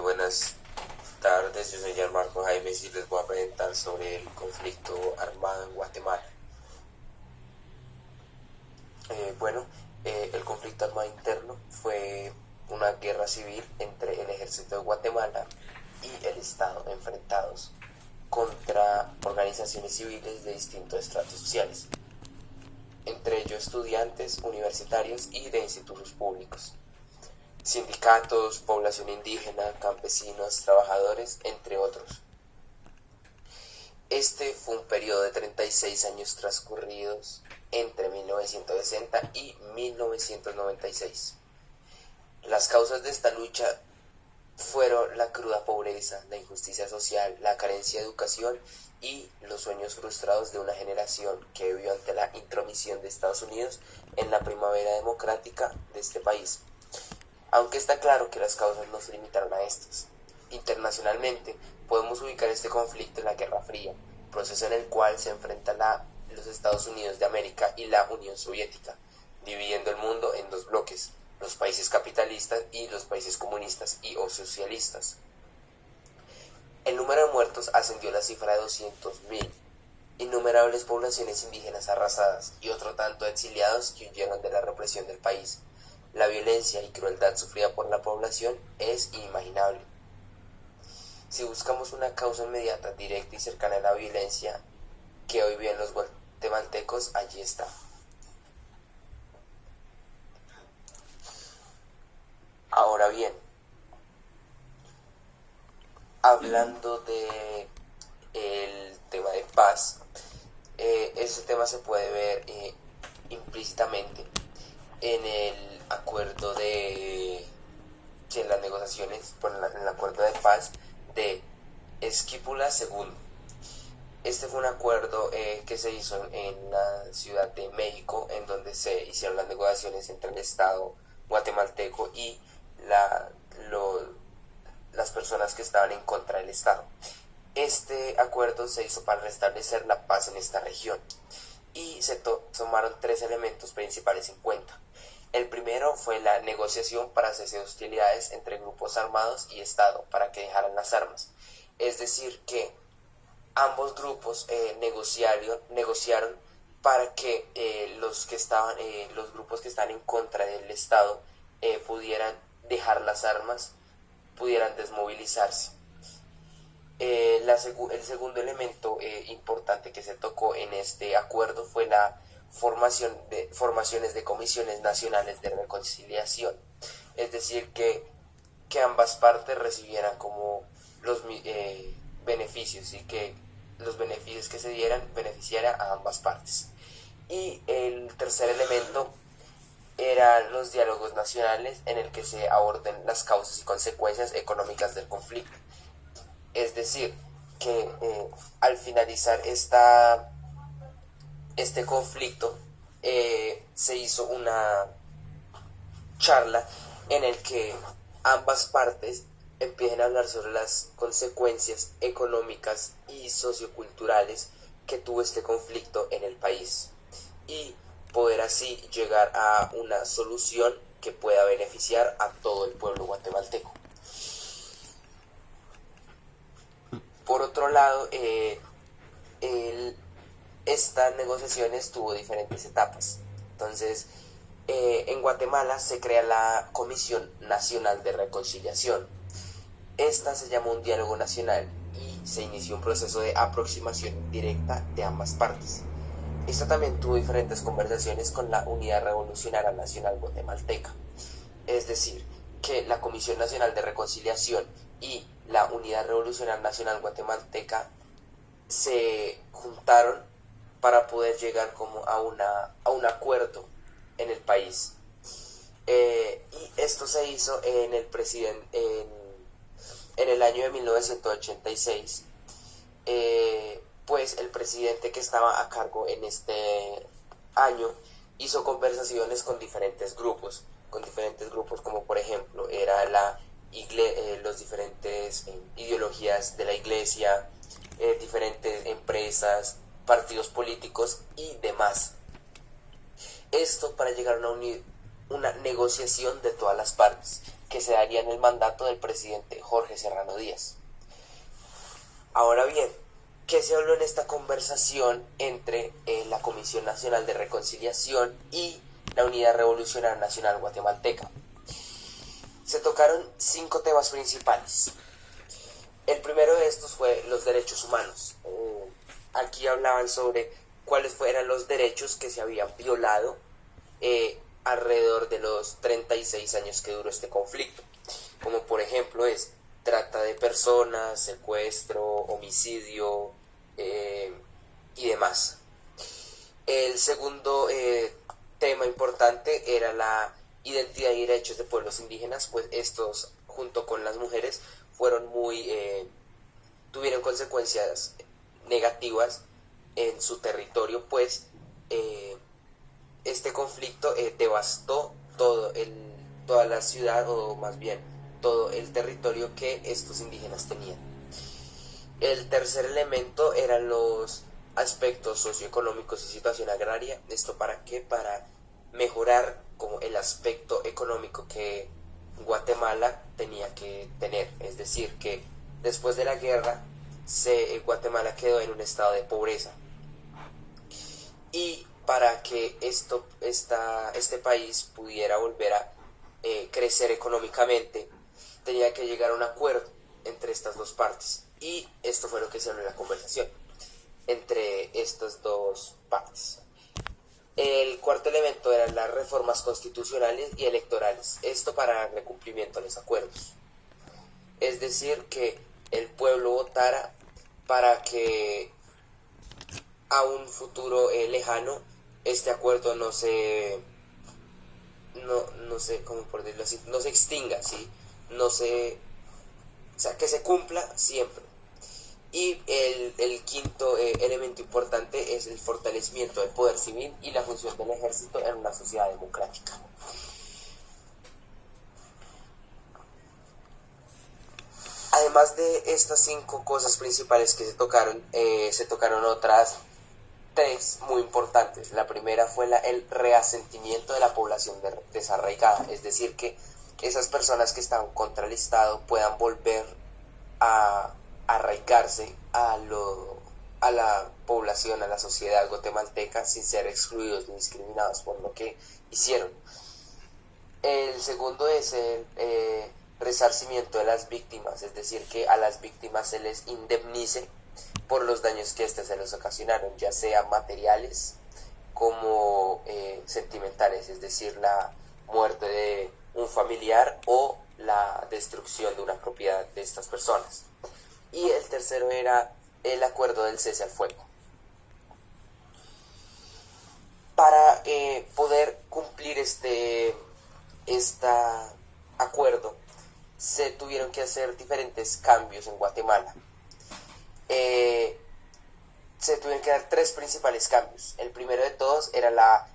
Buenas tardes, yo soy Gianmarco Jaimes y les voy a presentar sobre el conflicto armado en Guatemala. El conflicto armado interno fue una guerra civil entre el ejército de Guatemala y el Estado enfrentados contra organizaciones civiles de distintos estratos sociales, entre ellos estudiantes, universitarios y de institutos públicos, sindicatos, población indígena, campesinos, trabajadores, entre otros. Este fue un periodo de 36 años transcurridos entre 1960 y 1996. Las causas de esta lucha fueron la cruda pobreza, la injusticia social, la carencia de educación y los sueños frustrados de una generación que vivió ante la intromisión de Estados Unidos en la primavera democrática de este país. Aunque está claro que las causas no se limitaron a estas. Internacionalmente, podemos ubicar este conflicto en la Guerra Fría, proceso en el cual se enfrentan los Estados Unidos de América y la Unión Soviética, dividiendo el mundo en dos bloques, los países capitalistas y los países comunistas y o socialistas. El número de muertos ascendió a la cifra de 200.000, innumerables poblaciones indígenas arrasadas y otro tanto de exiliados que huyeron de la represión del país. La violencia y crueldad sufrida por la población es inimaginable. Si buscamos una causa inmediata, directa y cercana a la violencia que hoy viven los guatemaltecos, allí está. Ahora bien, hablando de el tema de paz, ese tema se puede ver implícitamente en el acuerdo que en las negociaciones, en el acuerdo de paz de Esquípula II. Este fue un acuerdo que se hizo en la Ciudad de México, en donde se hicieron las negociaciones entre el Estado guatemalteco y las personas que estaban en contra del Estado. Este acuerdo se hizo para restablecer la paz en esta región y se tomaron tres elementos principales en cuenta. El primero fue la negociación para cese de hostilidades entre grupos armados y Estado para que dejaran las armas. Es decir, que ambos grupos negociaron para que los grupos que están en contra del Estado pudieran dejar las armas, pudieran desmovilizarse. El segundo elemento importante que se tocó en este acuerdo fue la formaciones de comisiones nacionales de reconciliación, es decir, que ambas partes recibieran como los beneficios y que los beneficios que se dieran beneficiara a ambas partes. Y el tercer elemento eran los diálogos nacionales en el que se aborden las causas y consecuencias económicas del conflicto. Es decir, que al finalizar este conflicto se hizo una charla en el que ambas partes empiezan a hablar sobre las consecuencias económicas y socioculturales que tuvo este conflicto en el país y poder así llegar a una solución que pueda beneficiar a todo el pueblo guatemalteco. Por otro lado, estas negociaciones tuvo diferentes etapas. Entonces, en Guatemala se crea la Comisión Nacional de Reconciliación. Esta se llamó un diálogo nacional y se inició un proceso de aproximación directa de ambas partes. Esta también tuvo diferentes conversaciones con la Unidad Revolucionaria Nacional Guatemalteca. Es decir, que la Comisión Nacional de Reconciliación y la Unidad Revolucionaria Nacional Guatemalteca se juntaron para poder llegar como a un acuerdo en el país. Y esto se hizo en el año de 1986, pues el presidente que estaba a cargo en este año hizo conversaciones con diferentes grupos como por ejemplo era los diferentes ideologías de la iglesia, diferentes empresas, partidos políticos y demás. Esto para llegar a una negociación de todas las partes. que se daría en el mandato del presidente Jorge Serrano Díaz. Ahora bien, ¿qué se habló en esta conversación entre la Comisión Nacional de Reconciliación y la Unidad Revolucionaria Nacional Guatemalteca? Se tocaron 5 temas principales. El primero de estos fue los derechos humanos. Aquí hablaban sobre cuáles eran los derechos que se habían violado alrededor de los 36 años que duró este conflicto, como por ejemplo es trata de personas, secuestro, homicidio y demás. El segundo tema importante era la identidad y derechos de pueblos indígenas, pues estos junto con las mujeres tuvieron consecuencias negativas en su territorio, pues este conflicto devastó toda la ciudad, o más bien todo el territorio que estos indígenas tenían. El tercer elemento eran los aspectos socioeconómicos y situación agraria. ¿Esto para qué? Para mejorar como el aspecto económico que Guatemala tenía que tener. Es decir, que después de la guerra Guatemala quedó en un estado de pobreza. Y para que este país pudiera volver a crecer económicamente, tenía que llegar a un acuerdo entre estas dos partes. Y esto fue lo que se habló en la conversación entre estas dos partes. El cuarto elemento eran las reformas constitucionales y electorales. Esto para darle cumplimiento a los acuerdos. Es decir, que el pueblo votara para que a un futuro lejano este acuerdo no se cómo por decirlo así, no se extinga, ¿sí? O sea, que se cumpla siempre. Y el quinto elemento importante es el fortalecimiento del poder civil y la función del ejército en una sociedad democrática. Además de estas 5 cosas principales que se tocaron otras 3 muy importantes. La primera fue el reasentimiento de la población desarraigada, es decir, que esas personas que estaban contra el Estado puedan volver a arraigarse a la población, a la sociedad guatemalteca, sin ser excluidos ni discriminados por lo que hicieron. El segundo es el resarcimiento de las víctimas, es decir, que a las víctimas se les indemnice por los daños que se les ocasionaron, ya sea materiales como sentimentales, es decir, la muerte de un familiar o la destrucción de una propiedad de estas personas. Y el tercero era el acuerdo del cese al fuego. Para poder cumplir este acuerdo, se tuvieron que hacer diferentes cambios en Guatemala. Se tuvieron que dar 3 principales cambios. El primero de todos era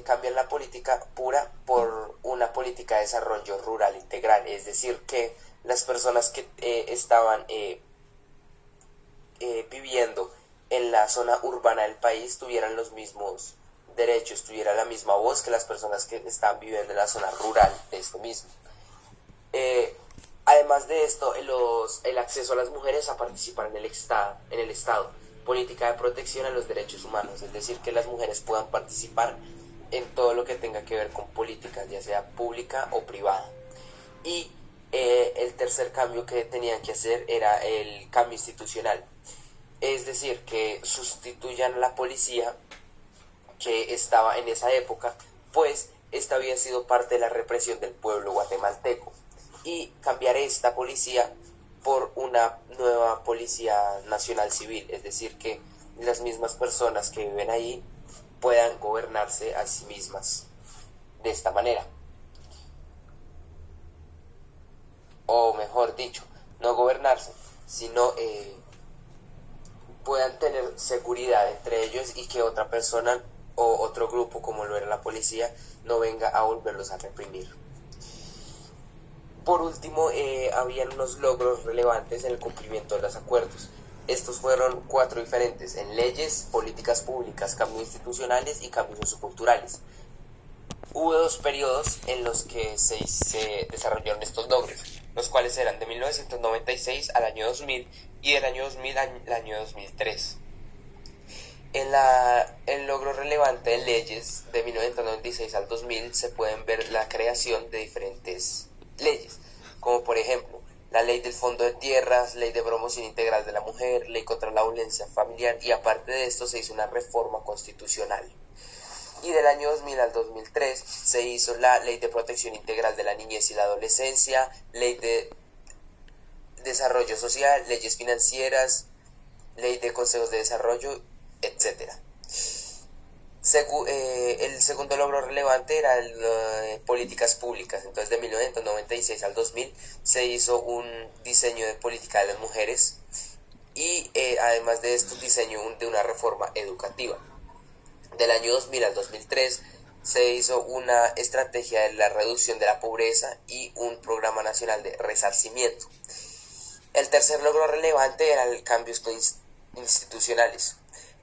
cambiar la política pura por una política de desarrollo rural integral, es decir, que las personas que estaban viviendo en la zona urbana del país tuvieran los mismos derechos, tuvieran la misma voz que las personas que estaban viviendo en la zona rural de esto mismo. Además de esto, el acceso a las mujeres a participar en el Estado, política de protección a los derechos humanos, es decir, que las mujeres puedan participar en todo lo que tenga que ver con políticas, ya sea pública o privada. Y el tercer cambio que tenían que hacer era el cambio institucional, es decir, que sustituyan a la policía que estaba en esa época, pues esta había sido parte de la represión del pueblo guatemalteco, y cambiar esta policía por una nueva policía nacional civil, es decir, que las mismas personas que viven ahí puedan gobernarse a sí mismas de esta manera. O mejor dicho, no gobernarse, sino puedan tener seguridad entre ellos y que otra persona o otro grupo, como lo era la policía, no venga a volverlos a reprimir. Por último, habían unos logros relevantes en el cumplimiento de los acuerdos. Estos fueron 4 diferentes: en leyes, políticas públicas, cambios institucionales y cambios socioculturales. Hubo dos periodos en los que se desarrollaron estos logros, los cuales eran de 1996 al año 2000 y del año 2000 al año 2003. El logro relevante de leyes de 1996 al 2000 se pueden ver la creación de diferentes leyes, como por ejemplo la ley del Fondo de Tierras, ley de promoción integral de la mujer, ley contra la violencia familiar, y aparte de esto se hizo una reforma constitucional. Y del año 2000 al 2003 se hizo la ley de protección integral de la niñez y la adolescencia, ley de desarrollo social, leyes financieras, ley de consejos de desarrollo, etc. El segundo logro relevante era políticas públicas. Entonces, de 1996 al 2000 se hizo un diseño de política de las mujeres y además de esto, diseño de una reforma educativa. Del año 2000 al 2003 se hizo una estrategia de la reducción de la pobreza y un programa nacional de resarcimiento. El tercer logro relevante eran los cambios institucionales,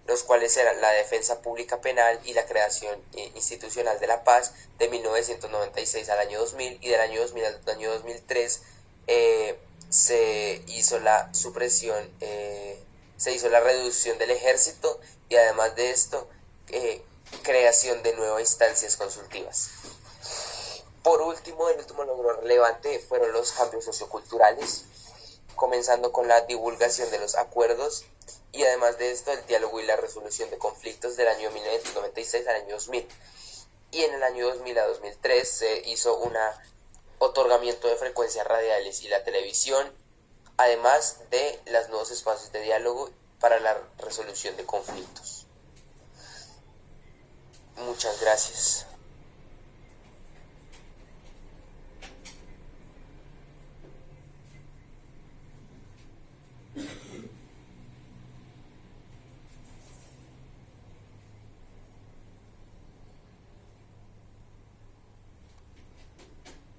los cuales eran la defensa pública penal y la creación institucional de la paz de 1996 al año 2000, y del año 2000 al año 2003 se hizo la supresión, se hizo la reducción del ejército, y además de esto creación de nuevas instancias consultivas. Por último, el último logro relevante fueron los cambios socioculturales, comenzando con la divulgación de los acuerdos y además de esto el diálogo y la resolución de conflictos del año 1996 al año 2000. Y en el año 2000 a 2003 se hizo un otorgamiento de frecuencias radiales y la televisión, además de los nuevos espacios de diálogo para la resolución de conflictos. Muchas gracias.